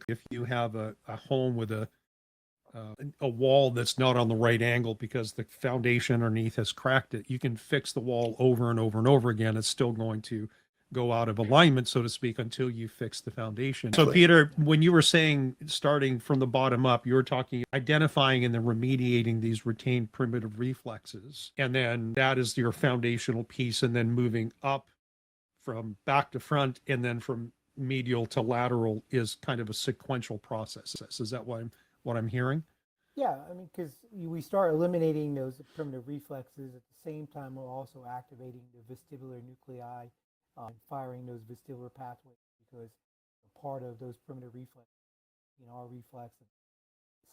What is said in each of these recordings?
if you have a home with a wall that's not on the right angle because the foundation underneath has cracked it, you can fix the wall over and over and over again. It's still going to go out of alignment, so to speak, until you fix the foundation. So, Peter, when you were saying starting from the bottom up, you were talking identifying and then remediating these retained primitive reflexes. And then that is your foundational piece, and then moving up from back to front and then from medial to lateral is kind of a sequential process. Is that what I'm hearing? Yeah, I mean, because we start eliminating those primitive reflexes at the same time, we're also activating the vestibular nuclei and firing those vestibular pathways because part of those primitive reflexes, our reflex,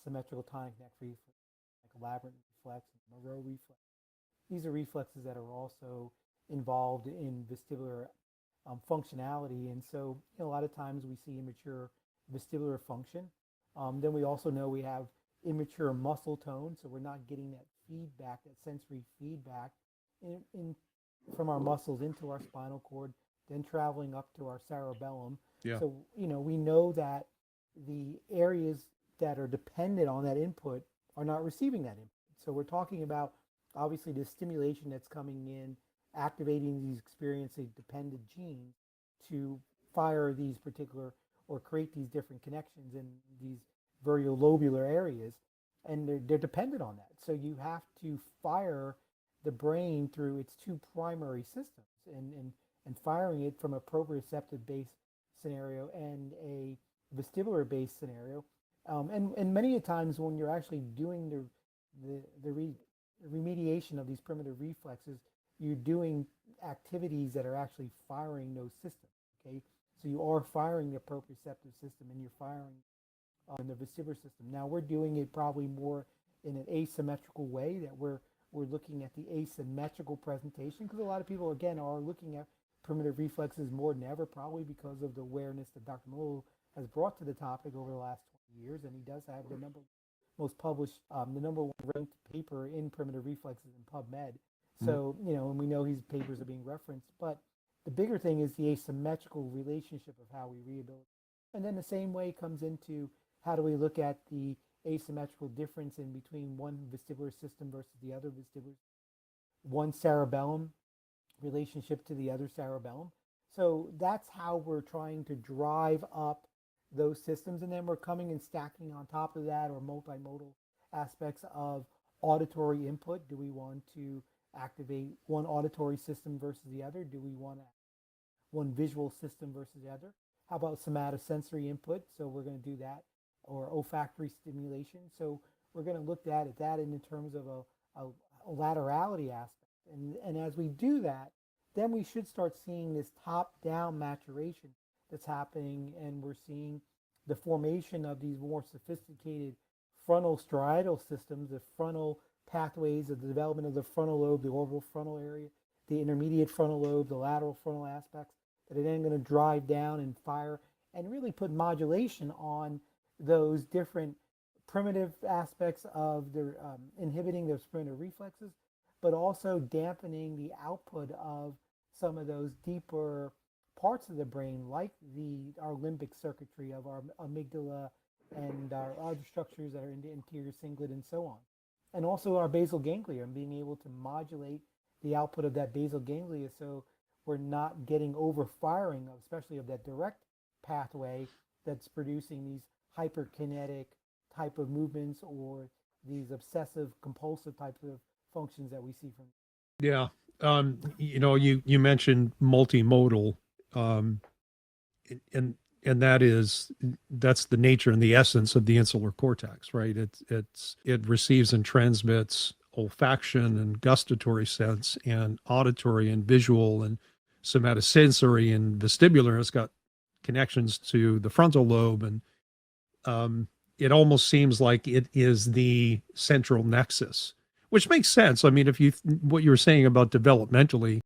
symmetrical tonic neck reflex, like labyrinth reflex, and Moreau reflex. These are reflexes that are also involved in vestibular functionality. And so, a lot of times we see immature vestibular function. Then we also know we have immature muscle tone, so we're not getting that feedback, that sensory feedback from our muscles into our spinal cord, then traveling up to our cerebellum. Yeah. So, we know that the areas that are dependent on that input are not receiving that input. So we're talking about obviously the stimulation that's coming in, activating these experience dependent genes to fire these particular or create these different connections in these variolobular areas, and they're dependent on that. So you have to fire the brain through its two primary systems, and firing it from a proprioceptive based scenario and a vestibular based scenario. And many times when you're actually doing the remediation of these primitive reflexes, you're doing activities that are actually firing those systems. Okay, so you are firing the proprioceptive system and you're firing the vestibular system. Now we're doing it probably more in an asymmetrical way, that we're looking at the asymmetrical presentation, because a lot of people again are looking at primitive reflexes more than ever, probably because of the awareness that Dr. Molo has brought to the topic over the last 20 years, and he does have the most published, the number one ranked paper in primitive reflexes in PubMed. So, and we know his papers are being referenced, but the bigger thing is the asymmetrical relationship of how we rehabilitate. And then the same way comes into how do we look at the asymmetrical difference in between one vestibular system versus the other vestibular, one cerebellum relationship to the other cerebellum. So that's how we're trying to drive up those systems. And then we're coming and stacking on top of that, or multimodal aspects of auditory input. Do we want to activate one auditory system versus the other? Do we want one visual system versus the other? How about somatosensory input? So we're going to do that, or olfactory stimulation. So we're going to look at that in terms of a laterality aspect. And as we do that, then we should start seeing this top-down maturation that's happening, and we're seeing the formation of these more sophisticated frontal striatal systems, the frontal pathways of the development of the frontal lobe, the orbital frontal area, the intermediate frontal lobe, the lateral frontal aspects, that are then going to drive down and fire and really put modulation on those different primitive aspects of their inhibiting those primitive reflexes, but also dampening the output of some of those deeper parts of the brain, like our limbic circuitry of our amygdala and our other structures that are in the anterior cingulate and so on. And also our basal ganglia, and being able to modulate the output of that basal ganglia so we're not getting overfiring, especially of that direct pathway that's producing these hyperkinetic type of movements, or these obsessive compulsive types of functions that we see from. Yeah. You mentioned multimodal, um, and that's the nature and the essence of the insular cortex, right? It receives and transmits olfaction and gustatory sense and auditory and visual and somatosensory and vestibular. It's got connections to the frontal lobe, and it almost seems like it is the central nexus, which makes sense. I mean, what you were saying about developmentally,